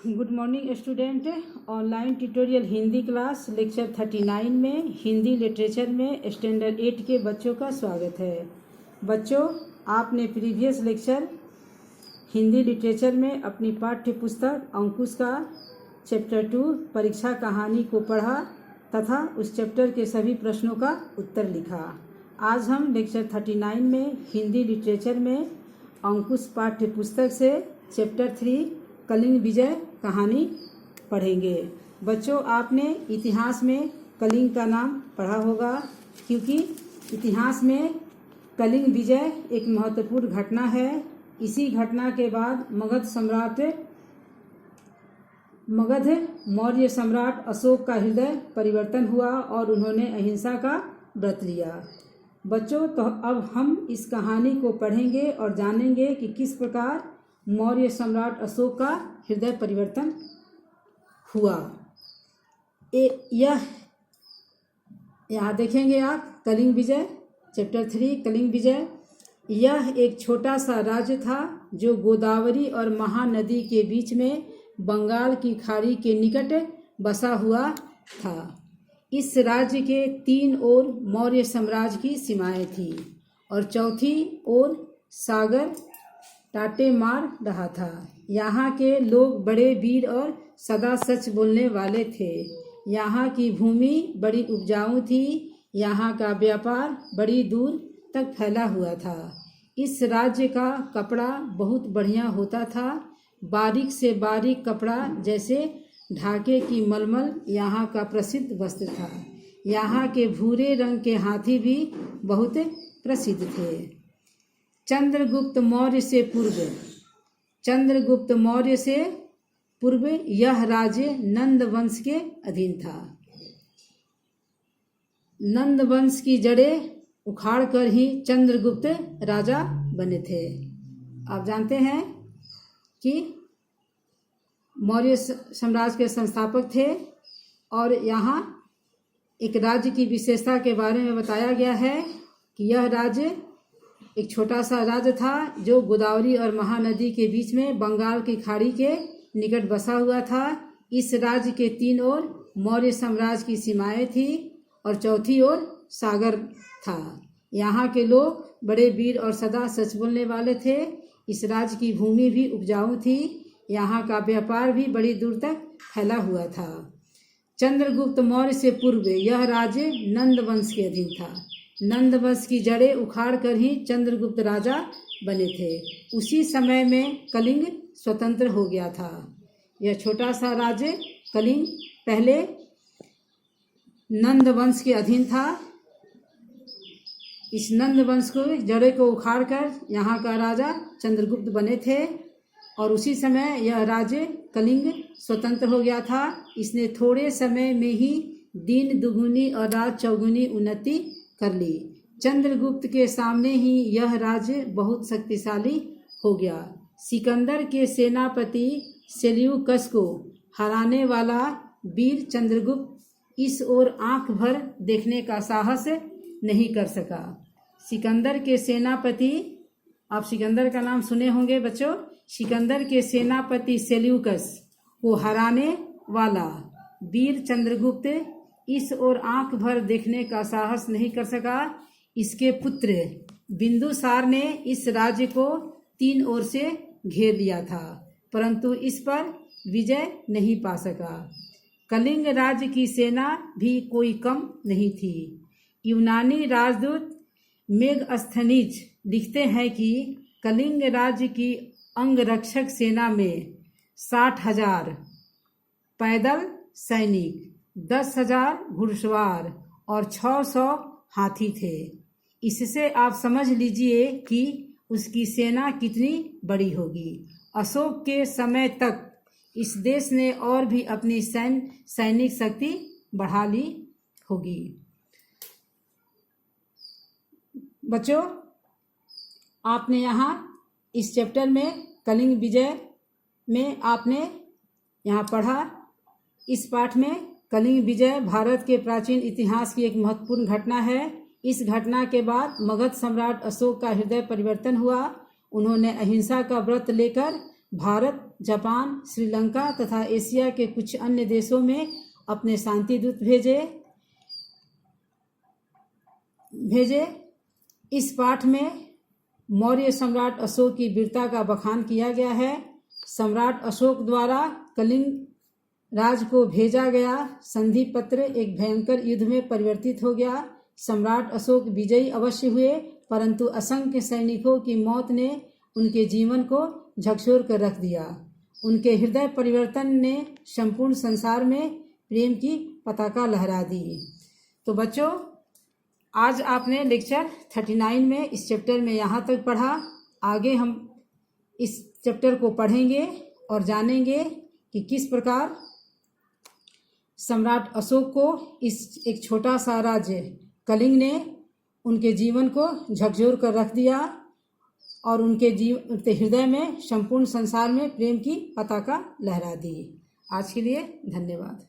Good morning student. Online tutorial Hindi class lecture 39 में Hindi literature में standard 8 के बच्चों का स्वागत है। बच्चों, आपने प्रीवियस लेक्चर हिंदी लिटरेचर में अपनी पाठ्य पुस्तक अंकुश का चैप्टर 2 परीक्षा कहानी को पढ़ा तथा उस चैप्टर के सभी प्रश्नों का उत्तर लिखा। आज हम लेक्चर 39 में हिंदी लिटरेचर में अंकुश पाठ्य पुस्तक से चैप्टर 3 कलिंग विजय कहानी पढ़ेंगे। बच्चों, आपने इतिहास में कलिंग का नाम पढ़ा होगा, क्योंकि इतिहास में कलिंग विजय एक महत्वपूर्ण घटना है। इसी घटना के बाद मगध मौर्य सम्राट अशोक का हृदय परिवर्तन हुआ और उन्होंने अहिंसा का व्रत लिया। बच्चों, तो अब हम इस कहानी को पढ़ेंगे और जानेंगे कि किस प्रकार मौर्य सम्राट अशोक का हृदय परिवर्तन हुआ। यहाँ देखेंगे आप कलिंग विजय चैप्टर 3 कलिंग विजय। यह एक छोटा सा राज्य था जो गोदावरी और महानदी के बीच में बंगाल की खाड़ी के निकट बसा हुआ था। इस राज्य के 3 ओर मौर्य साम्राज्य की सीमाएं थी और चौथी ओर सागर टाटे मार रहा था। यहाँ के लोग बड़े वीर और सदा सच बोलने वाले थे। यहाँ की भूमि बड़ी उपजाऊ थी। यहाँ का व्यापार बड़ी दूर तक फैला हुआ था। इस राज्य का कपड़ा बहुत बढ़िया होता था। बारीक से बारीक कपड़ा जैसे ढाके की मलमल यहाँ का प्रसिद्ध वस्त्र था। यहाँ के भूरे रंग के हाथी भी बहुत प्रसिद्ध थे। चंद्रगुप्त मौर्य से पूर्व यह राज्य नंद वंश के अधीन था। नंद वंश की जड़ें उखाड़कर ही चंद्रगुप्त राजा बने थे। आप जानते हैं कि मौर्य साम्राज्य के संस्थापक थे और यहाँ एक राज्य की विशेषता के बारे में बताया गया है कि यह राज्य एक छोटा सा राज्य था जो गोदावरी और महानदी के बीच में बंगाल की खाड़ी के निकट बसा हुआ था। इस राज्य के 3 ओर मौर्य साम्राज्य की सीमाएं थी और चौथी ओर सागर था। यहाँ के लोग बड़े वीर और सदा सच बोलने वाले थे। इस राज्य की भूमि भी उपजाऊ थी। यहाँ का व्यापार भी बड़ी दूर तक फैला हुआ था। चंद्रगुप्त मौर्य से पूर्व यह राज्य नंद वंश के अधीन था। नंद वंश की जड़ें उखाड़कर ही चंद्रगुप्त राजा बने थे। उसी समय में कलिंग स्वतंत्र हो गया था। यह छोटा सा राज्य कलिंग पहले नंद वंश के अधीन था। इस नंद वंश को जड़ें को उखाड़कर यहाँ का राजा चंद्रगुप्त बने थे और उसी समय यह राज्य कलिंग स्वतंत्र हो गया था। इसने थोड़े समय में ही दिन दुगुनी और रात चौगुनी उन्नति कर ली। चंद्रगुप्त के सामने ही यह राज्य बहुत शक्तिशाली हो गया। सिकंदर के सेनापति सेल्यूकस को हराने वाला वीर चंद्रगुप्त इस ओर आंख भर देखने का साहस नहीं कर सका। सिकंदर के सेनापति, आप सिकंदर का नाम सुने होंगे बच्चों। सिकंदर के सेनापति सेल्यूकस को हराने वाला वीर चंद्रगुप्त इस ओर आंख भर देखने का साहस नहीं कर सका। इसके पुत्र बिंदुसार ने इस राज्य को 3 ओर से घेर लिया था, परंतु इस पर विजय नहीं पा सका। कलिंग राज्य की सेना भी कोई कम नहीं थी। यूनानी राजदूत मेगस्थनीज लिखते हैं कि कलिंग राज्य की अंगरक्षक सेना में 60,000 पैदल सैनिक, 10,000 घुड़सवार और 600 हाथी थे। इससे आप समझ लीजिए कि उसकी सेना कितनी बड़ी होगी। अशोक के समय तक इस देश ने और भी अपनी सैनिक शक्ति बढ़ा ली होगी। बच्चों, आपने यहाँ इस चैप्टर में कलिंग विजय में आपने यहाँ पढ़ा। इस पाठ में कलिंग विजय भारत के प्राचीन इतिहास की एक महत्वपूर्ण घटना है। इस घटना के बाद मगध सम्राट अशोक का हृदय परिवर्तन हुआ। उन्होंने अहिंसा का व्रत लेकर भारत जापान, श्रीलंका तथा एशिया के कुछ अन्य देशों में अपने शांति दूत भेजे। इस पाठ में मौर्य सम्राट अशोक की वीरता का बखान किया गया है। सम्राट अशोक द्वारा कलिंग राज को भेजा गया संधि पत्र एक भयंकर युद्ध में परिवर्तित हो गया। सम्राट अशोक विजयी अवश्य हुए, परंतु असंख्य सैनिकों की मौत ने उनके जीवन को झकझोर कर रख दिया। उनके हृदय परिवर्तन ने संपूर्ण संसार में प्रेम की पताका लहरा दी। तो बच्चों, आज आपने लेक्चर 39 में इस चैप्टर में यहाँ तक पढ़ा। आगे हम इस चैप्टर को पढ़ेंगे और जानेंगे कि किस प्रकार सम्राट अशोक को इस एक छोटा सा राज्य कलिंग ने उनके जीवन को झकझोर कर रख दिया और उनके हृदय में संपूर्ण संसार में प्रेम की पताका लहरा दी। आज के लिए धन्यवाद।